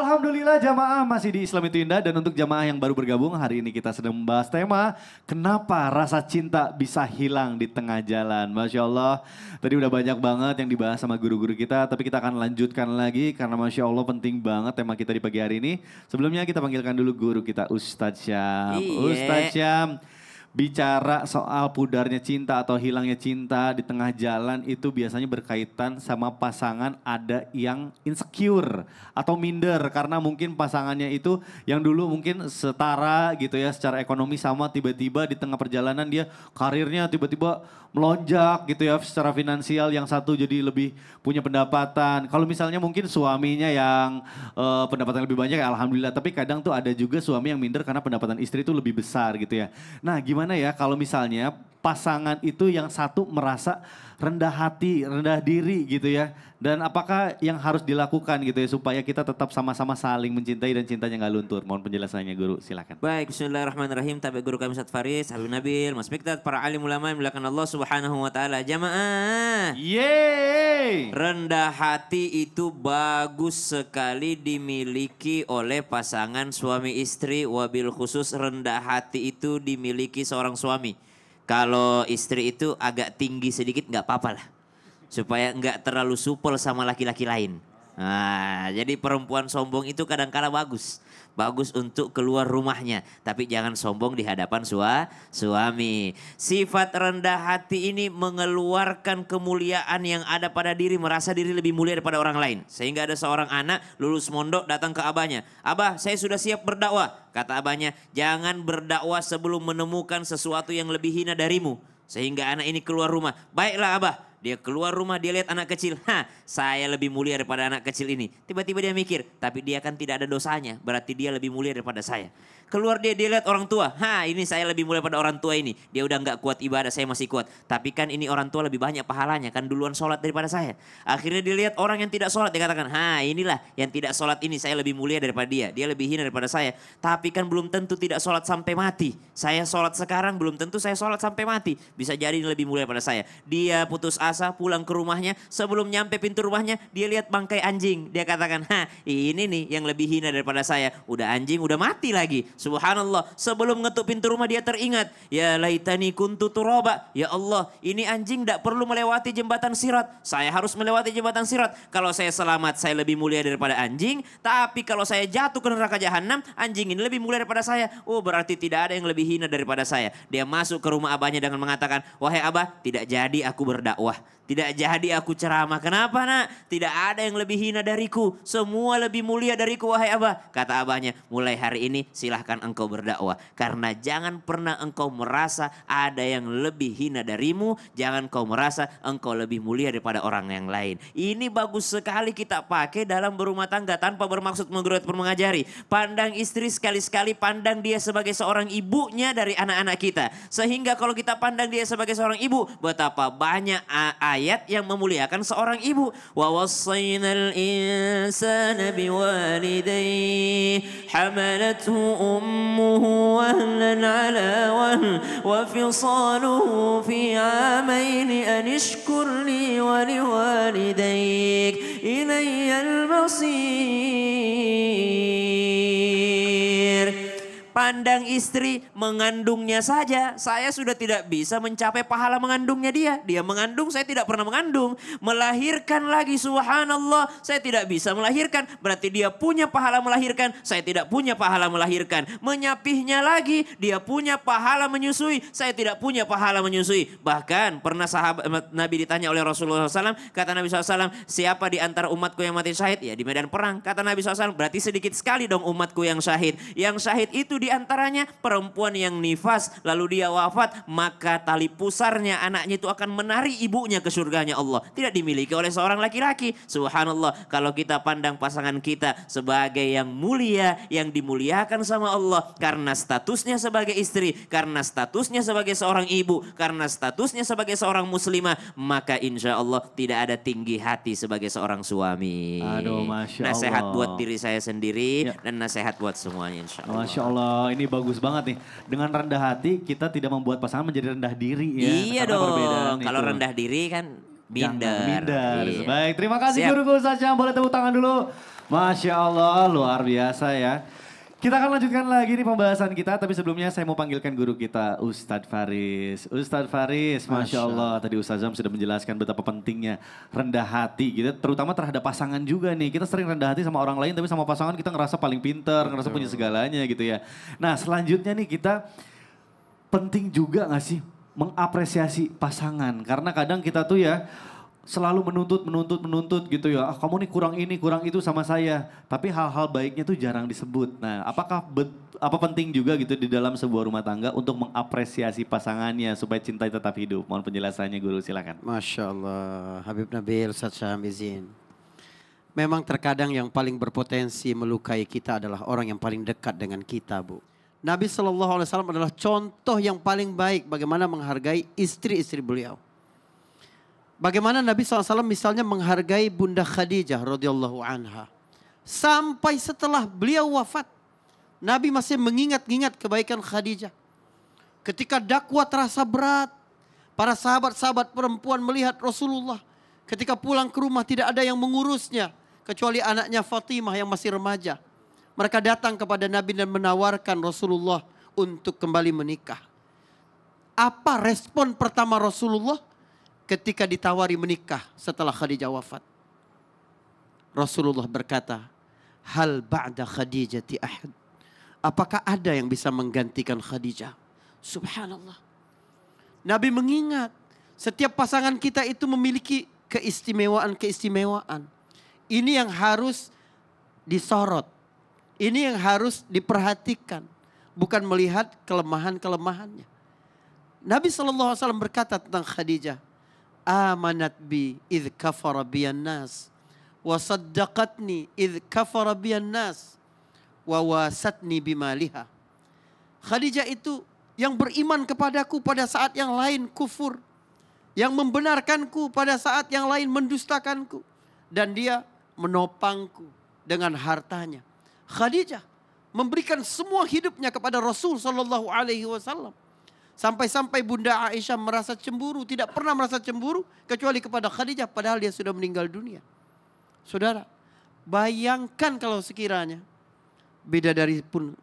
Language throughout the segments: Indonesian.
Alhamdulillah jamaah masih di Islam itu Indah. Dan untuk jamaah yang baru bergabung, hari ini kita sedang membahas tema kenapa rasa cinta bisa hilang di tengah jalan. Masya Allah, tadi udah banyak banget yang dibahas sama guru-guru kita, tapi kita akan lanjutkan lagi karena Masya Allah penting banget tema kita di pagi hari ini. Sebelumnya kita panggilkan dulu guru kita, Ustadz Syam. Ustadz Syam, bicara soal pudarnya cinta atau hilangnya cinta di tengah jalan itu biasanya berkaitan sama pasangan ada yang insecure atau minder karena mungkin pasangannya itu yang dulu mungkin setara gitu ya secara ekonomi sama, tiba-tiba di tengah perjalanan dia karirnya tiba-tiba melonjak gitu ya secara finansial, yang satu jadi lebih punya pendapatan. Kalau misalnya mungkin suaminya yang pendapatan lebih banyak ya alhamdulillah, tapi kadang tuh ada juga suami yang minder karena pendapatan istri itu lebih besar gitu ya. Nah, gimana ya kalau misalnya pasangan itu yang satu merasa rendah hati, rendah diri gitu ya. Dan apakah yang harus dilakukan gitu ya supaya kita tetap sama-sama saling mencintai dan cintanya nggak luntur. Mohon penjelasannya guru, silakan. Baik, bismillahirrahmanirrahim. Tabi guru kami Ustadz Faris, Habib Nabil, Mas Mikdad, para alim ulama yang dimuliakan Allah Subhanahu wa taala. Jamaah. Yeay! Rendah hati itu bagus sekali dimiliki oleh pasangan suami istri, wabil khusus rendah hati itu dimiliki seorang suami. Kalau istri itu agak tinggi sedikit nggak apa-apa lah. Supaya nggak terlalu supel sama laki-laki lain. Nah, jadi perempuan sombong itu kadang-kala bagus. Bagus untuk keluar rumahnya. Tapi jangan sombong di hadapan suami. Sifat rendah hati ini mengeluarkan kemuliaan yang ada pada diri. Merasa diri lebih mulia daripada orang lain. Sehingga ada seorang anak lulus mondok datang ke abahnya. Abah, saya sudah siap berdakwah. Kata abahnya, jangan berdakwah sebelum menemukan sesuatu yang lebih hina darimu. Sehingga anak ini keluar rumah. Baiklah abah. Dia keluar rumah, dia lihat anak kecil. Saya lebih mulia daripada anak kecil ini. Tiba-tiba dia mikir, tapi dia kan tidak ada dosanya. Berarti dia lebih mulia daripada saya. Keluar dia lihat orang tua. Ini saya lebih mulia daripada orang tua ini. Dia udah nggak kuat ibadah, saya masih kuat. Tapi kan ini orang tua lebih banyak pahalanya. Kan duluan sholat daripada saya. Akhirnya dia lihat orang yang tidak sholat. Dia katakan, inilah yang tidak sholat ini. Saya lebih mulia daripada dia. Dia lebih hina daripada saya. Tapi kan belum tentu tidak sholat sampai mati. Saya sholat sekarang, belum tentu saya sholat sampai mati. Bisa jadi ini lebih mulia daripada saya. Dia putus asa pulang ke rumahnya. Sebelum nyampe pintu rumahnya, dia lihat bangkai anjing. Dia katakan, ini nih yang lebih hina daripada saya. Udah anjing, udah mati lagi. Subhanallah, sebelum ngetuk pintu rumah dia teringat. Ya laitani kuntu turaba. Ya Allah, ini anjing tidak perlu melewati jembatan sirat. Saya harus melewati jembatan sirat. Kalau saya selamat, saya lebih mulia daripada anjing. Tapi kalau saya jatuh ke neraka jahanam, anjing ini lebih mulia daripada saya. Oh, berarti tidak ada yang lebih hina daripada saya. Dia masuk ke rumah abahnya dengan mengatakan, wahai abah, tidak jadi aku berdakwah. Tidak jadi aku ceramah. Kenapa nak? Tidak ada yang lebih hina dariku. Semua lebih mulia dariku wahai abah. Kata abahnya, mulai hari ini silahkan engkau berdakwah. Karena jangan pernah engkau merasa ada yang lebih hina darimu. Jangan kau merasa engkau lebih mulia daripada orang yang lain. Ini bagus sekali kita pakai dalam berumah tangga tanpa bermaksud menggerutu mengajari. Pandang istri sekali-sekali, pandang dia sebagai seorang ibunya dari anak-anak kita. Sehingga kalau kita pandang dia sebagai seorang ibu, betapa banyak ayat yang memuliakan seorang ibu. Wa wassaynal insana biwalidayhi hamalathu ummuhu wahnan ala wahn wa fisaluhu fi amaini an ishkur li wa liwalidayk ilayyal masir. Pandang istri mengandungnya saja, saya sudah tidak bisa mencapai pahala mengandungnya dia. Dia mengandung, saya tidak pernah mengandung. Melahirkan lagi, subhanallah, saya tidak bisa melahirkan. Berarti dia punya pahala melahirkan, saya tidak punya pahala melahirkan. Menyapihnya lagi, dia punya pahala menyusui, saya tidak punya pahala menyusui. Bahkan pernah sahabat Nabi ditanya oleh Rasulullah SAW, kata Nabi SAW, siapa di antara umatku yang mati syahid? Ya di medan perang. Kata Nabi SAW, berarti sedikit sekali dong umatku yang syahid. Yang syahid itu di antaranya perempuan yang nifas lalu dia wafat, maka tali pusarnya anaknya itu akan menari ibunya ke surganya Allah. Tidak dimiliki oleh seorang laki-laki. Subhanallah, kalau kita pandang pasangan kita sebagai yang mulia, yang dimuliakan sama Allah karena statusnya sebagai istri, karena statusnya sebagai seorang ibu, karena statusnya sebagai seorang muslimah, maka insya Allah tidak ada tinggi hati sebagai seorang suami. Aduh, Masya Allah. Nasihat buat diri saya sendiri Ya. dan nasihat buat semuanya insya Allah. Masya Allah, ini bagus banget nih. Dengan rendah hati kita tidak membuat pasangan menjadi rendah diri ya. Iya Karena perbedaan dong, kalau itu. rendah diri kan Minder. Minder. Iya. Baik, terima kasih Siap. guruku Ustadz Syam. Boleh tepuk tangan dulu. Masya Allah, luar biasa ya. Kita akan lanjutkan lagi nih pembahasan kita, tapi sebelumnya saya mau panggilkan guru kita, Ustadz Faris. Ustadz Faris, Masya Allah, tadi Ustadz Zam sudah menjelaskan betapa pentingnya rendah hati gitu, terutama terhadap pasangan juga nih. Kita sering rendah hati sama orang lain, tapi sama pasangan kita ngerasa paling pinter, ngerasa punya segalanya gitu ya. Nah selanjutnya nih kita penting juga gak sih mengapresiasi pasangan, karena kadang kita tuh ya selalu menuntut gitu ya. Ah, kamu nih kurang ini, kurang itu sama saya. Tapi hal-hal baiknya tuh jarang disebut. Nah, apakah apa penting juga gitu di dalam sebuah rumah tangga untuk mengapresiasi pasangannya supaya cinta tetap hidup? Mohon penjelasannya guru, silakan. Masya Allah, Habib Nabil, Ustadz Syam izin. Memang terkadang yang paling berpotensi melukai kita adalah orang yang paling dekat dengan kita, Bu. Nabi SAW adalah contoh yang paling baik bagaimana menghargai istri-istri beliau. Bagaimana Nabi SAW misalnya menghargai Bunda Khadijah radhiyallahu anha. Sampai setelah beliau wafat, Nabi masih mengingat-ingat kebaikan Khadijah. Ketika dakwah terasa berat, para sahabat-sahabat perempuan melihat Rasulullah. Ketika pulang ke rumah tidak ada yang mengurusnya, kecuali anaknya Fatimah yang masih remaja. Mereka datang kepada Nabi dan menawarkan Rasulullah untuk kembali menikah. Apa respon pertama Rasulullah ketika ditawari menikah setelah Khadijah wafat? Rasulullah berkata, hal ba'da Khadijati ahad. Apakah ada yang bisa menggantikan Khadijah? Subhanallah. Nabi mengingat setiap pasangan kita itu memiliki keistimewaan-keistimewaan. Ini yang harus disorot. Ini yang harus diperhatikan. Bukan melihat kelemahan-kelemahannya. Nabi SAW berkata tentang Khadijah, amanat bi idh kafara biyan nas wa saddaqatni idh kafara biyan nas wa wasatni bimaliha. Khadijah itu yang beriman kepadaku pada saat yang lain kufur, yang membenarkanku pada saat yang lain mendustakanku, dan dia menopangku dengan hartanya. Khadijah memberikan semua hidupnya kepada Rasul sallallahu alaihi wasallam. Sampai-sampai Bunda Aisyah merasa cemburu, tidak pernah merasa cemburu kecuali kepada Khadijah padahal dia sudah meninggal dunia. Saudara, bayangkan kalau sekiranya bidadari pun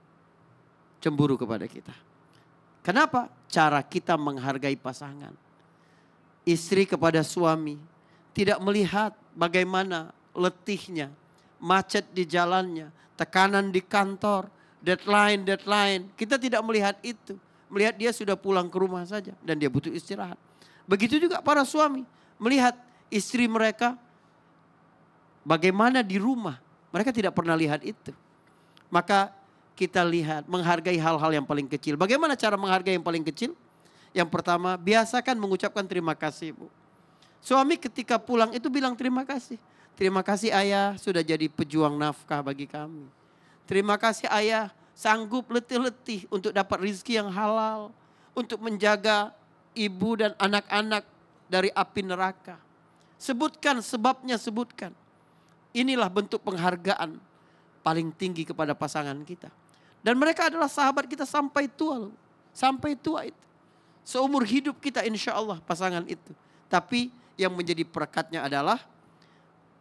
cemburu kepada kita. Kenapa? Cara kita menghargai pasangan. Istri kepada suami tidak melihat bagaimana letihnya, macet di jalannya, tekanan di kantor, deadline. Kita tidak melihat itu. Melihat dia sudah pulang ke rumah saja dan dia butuh istirahat. Begitu juga para suami melihat istri mereka bagaimana di rumah. Mereka tidak pernah lihat itu. Maka kita lihat menghargai hal-hal yang paling kecil. Bagaimana cara menghargai yang paling kecil? Yang pertama, biasakan mengucapkan terima kasih, Bu. Suami ketika pulang itu bilang terima kasih. Terima kasih ayah sudah jadi pejuang nafkah bagi kami. Terima kasih ayah sanggup letih-letih untuk dapat rezeki yang halal. Untuk menjaga ibu dan anak-anak dari api neraka. Sebutkan sebabnya, sebutkan. Inilah bentuk penghargaan paling tinggi kepada pasangan kita. Dan mereka adalah sahabat kita sampai tua loh. Sampai tua itu. Seumur hidup kita insya Allah pasangan itu. Tapi yang menjadi perekatnya adalah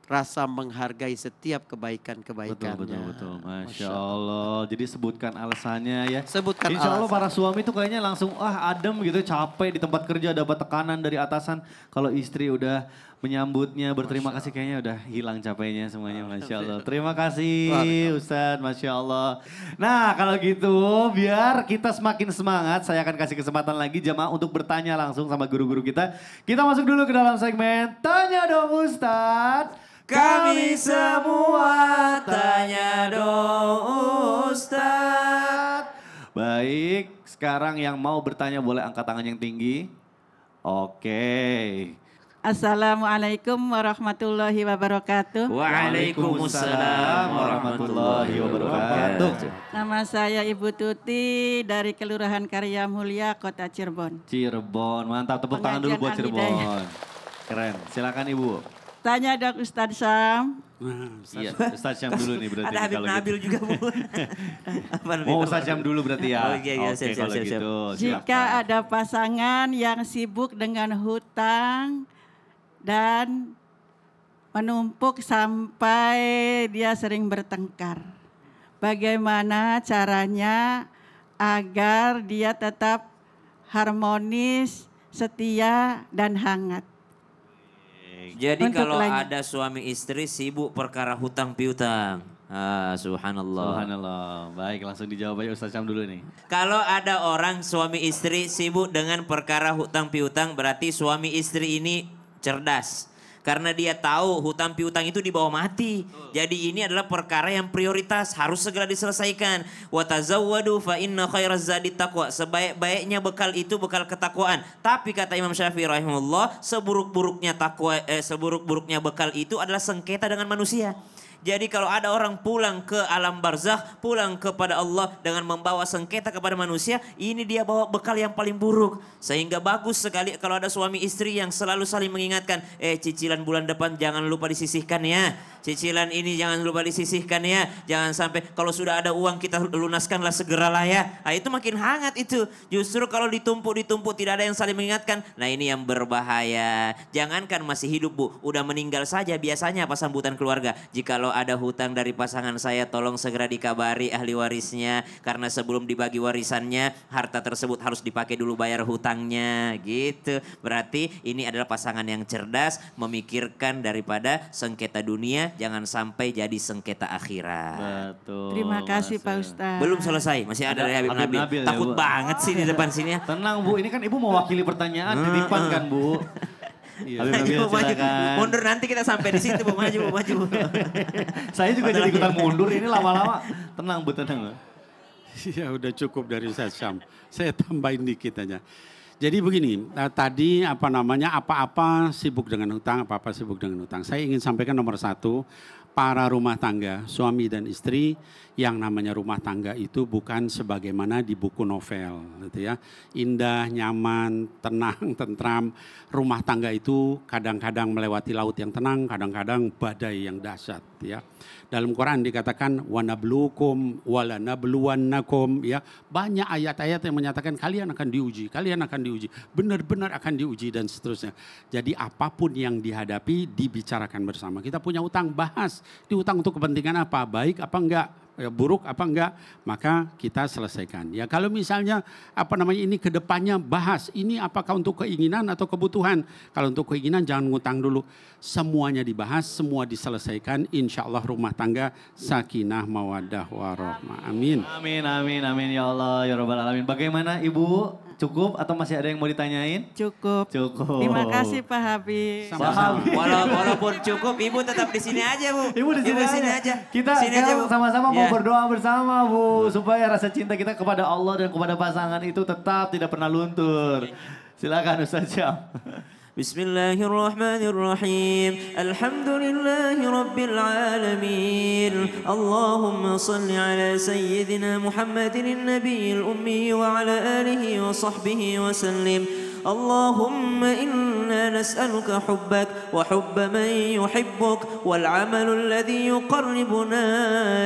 rasa menghargai setiap kebaikan-kebaikannya. Betul. Masya Allah. Jadi sebutkan alasannya ya. Sebutkan Insya Allah alasan. para suami itu kayaknya langsung adem gitu, capek di tempat kerja dapat tekanan dari atasan. Kalau istri udah menyambutnya, berterima kasih kayaknya udah hilang capeknya semuanya. Masya Allah. Terima kasih Ustadz, Masya Allah. Nah kalau gitu biar kita semakin semangat, saya akan kasih kesempatan lagi jamaah untuk bertanya langsung sama guru-guru kita. Kita masuk dulu ke dalam segmen Tanya Dong Ustadz. Kami semua tanya dong Ustadz. Baik, sekarang yang mau bertanya boleh angkat tangan yang tinggi. Oke. Assalamualaikum warahmatullahi wabarakatuh. Waalaikumsalam warahmatullahi wabarakatuh. Nama saya Ibu Tuti dari Kelurahan Karya Mulia, Kota Cirebon. Cirebon, mantap. Tepuk tangan dulu buat Pengajian Cirebon. Al-Hidayah. Keren, silakan Ibu. Tanya dong Ustadz Sam. Iya, Ustadz Syam dulu nih berarti. Ada Habib kalau Nabil gitu. juga Bu. Apa namanya? Mau Ustadz Syam dulu berarti ya? Oh, iya, Oke, siap, kalau siap. gitu Jika silakan. ada pasangan yang sibuk dengan hutang dan menumpuk sampai dia sering bertengkar. Bagaimana caranya agar dia tetap harmonis, setia, dan hangat? Jadi Untuk kalau lanjut. ada suami istri sibuk perkara hutang piutang. Subhanallah. Subhanallah. Baik, langsung dijawab aja Ustaz Syam dulu nih. Kalau ada orang suami istri sibuk dengan perkara hutang piutang, berarti suami istri ini cerdas. Karena dia tahu hutang piutang itu dibawa mati. Jadi ini adalah perkara yang prioritas, harus segera diselesaikan. Wa tazawwadu fa inna khairaz zadi taqwa. Sebaik-baiknya bekal itu bekal ketakwaan. Tapi kata Imam Syafi'i rahimahullah, seburuk-buruknya seburuk-buruknya bekal itu adalah sengketa dengan manusia. Jadi kalau ada orang pulang ke alam barzakh, pulang kepada Allah dengan membawa sengketa kepada manusia, ini dia bawa bekal yang paling buruk. Sehingga bagus sekali kalau ada suami istri yang selalu saling mengingatkan, cicilan bulan depan jangan lupa disisihkan ya. Cicilan ini jangan lupa disisihkan ya. Jangan sampai kalau sudah ada uang kita lunaskanlah segeralah ya. Nah, itu makin hangat itu. Justru kalau ditumpuk tidak ada yang saling mengingatkan. Nah ini yang berbahaya. Jangankan masih hidup Bu, udah meninggal saja biasanya apa sambutan keluarga. Jikalau ada hutang dari pasangan saya tolong segera dikabari ahli warisnya. Karena sebelum dibagi warisannya harta tersebut harus dipakai dulu bayar hutangnya gitu. Berarti ini adalah pasangan yang cerdas memikirkan daripada sengketa dunia. Jangan sampai jadi sengketa akhirat. Betul. Terima kasih Pak Ustaz. Belum selesai, masih ada dari Habib Habib Nabil. Nabil ya, Takut Bu. banget sih di depan sini ya. Tenang Bu, ini kan Ibu mewakili pertanyaan titipan kan Bu. Iya. Habib Nabil Maju, maju. silakan. Mundur nanti kita sampai di situ, Bu. Maju, Bu, maju. Saya juga jadi ikutan mundur ini lama-lama. Tenang Bu, tenang. Ya udah cukup dari Ustaz Syam. Saya tambahin dikit aja. Jadi begini, tadi apa-apa sibuk dengan hutang, apa-apa sibuk dengan hutang. Saya ingin sampaikan nomor satu, para rumah tangga, suami dan istri, yang namanya rumah tangga itu bukan sebagaimana di buku novel, gitu ya. Indah, nyaman, tenang, tentram. Rumah tangga itu kadang-kadang melewati laut yang tenang, kadang-kadang badai yang dahsyat, ya. Dalam Quran dikatakan wanabluukum walanabluwannakum, ya. Banyak ayat-ayat yang menyatakan kalian akan diuji, benar-benar akan diuji dan seterusnya. Jadi apapun yang dihadapi dibicarakan bersama. Kita punya utang, bahas. Di utang untuk kepentingan apa? Baik apa enggak? Ya, buruk apa enggak, maka kita selesaikan. Ya kalau misalnya ini ke depannya bahas, ini apakah untuk keinginan atau kebutuhan. Kalau untuk keinginan jangan ngutang dulu. Semuanya dibahas, semua diselesaikan. Insya Allah rumah tangga sakinah mawaddah warahmah. Amin. Amin, amin, amin ya Allah ya Rabbal Alamin. Bagaimana Ibu? Cukup atau masih ada yang mau ditanyain? Cukup. Cukup. Terima kasih Pak Habib. Sama-sama. Walaupun cukup, Ibu tetap di sini aja, Bu. Ibu di sini aja. Kita Di sini aja, Bu. sama-sama mau Ya. berdoa bersama Bu. Supaya rasa cinta kita kepada Allah dan kepada pasangan itu tetap tidak pernah luntur. Silakan Ustaz Syam. Bismillahirrahmanirrahim. Alhamdulillahi Rabbil alamin. Allahumma salli ala sayyidina Muhammadin nabiyil ummi wa ala alihi wa sahbihi wa sallim. اللهم إنا نسألك حبك وحب من يحبك والعمل الذي يقربنا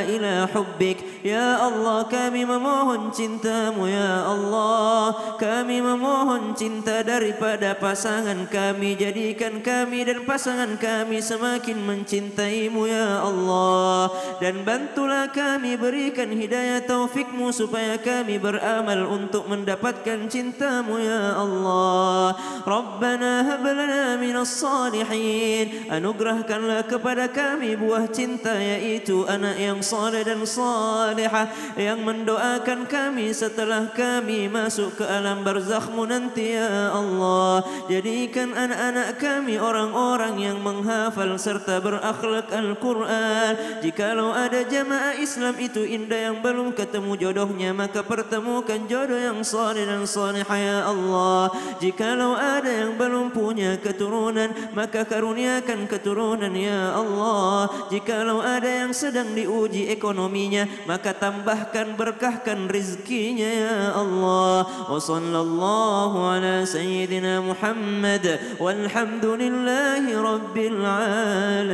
إلى حبك يا الله kami memohon cintamu ya Allah, kami memohon cinta daripada pasangan kami, jadikan kami dan pasangan kami semakin mencintaimu ya Allah, dan bantulah kami, berikan hidayah taufikmu supaya kami beramal untuk mendapatkan cintamu ya Allah. Rabbana hab lana minas salihin, anugerahkanlah kepada kami buah cinta, yaitu anak yang saleh dan salihah yang mendoakan kami setelah kami masuk ke alam barzakhmu nanti ya Allah. Jadikan anak-anak kami orang-orang yang menghafal serta berakhlak Al-Quran. Jikalau ada jamaah Islam itu indah yang belum ketemu jodohnya, maka pertemukan jodoh yang saleh dan salihah ya Allah. Jikalau ada yang belum punya keturunan, maka karuniakan keturunan ya Allah. Jikalau ada yang sedang diuji ekonominya, maka tambahkan, berkahkan rizkinya ya Allah. Wa sallallahu ala sayyidina Muhammad walhamdulillahi rabbil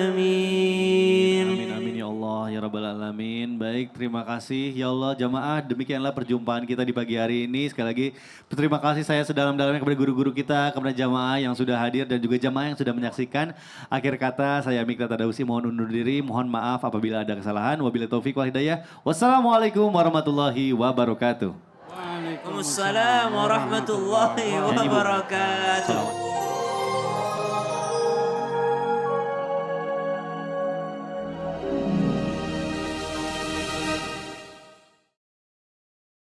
alamin. Amin, amin ya ya Allah, ya Rabbal Alamin. Baik, terima kasih ya Allah jamaah. Demikianlah perjumpaan kita di pagi hari ini. Sekali lagi terima kasih saya sedalam-dalamnya kepada guru-guru kita, kepada jamaah yang sudah hadir dan juga jamaah yang sudah menyaksikan. Akhir kata saya Mikdad Tadausi mohon undur diri. Mohon maaf apabila ada kesalahan. Wabillahi taufiq wal hidayah. Wassalamualaikum warahmatullahi wabarakatuh. Waalaikumsalam warahmatullahi wabarakatuh.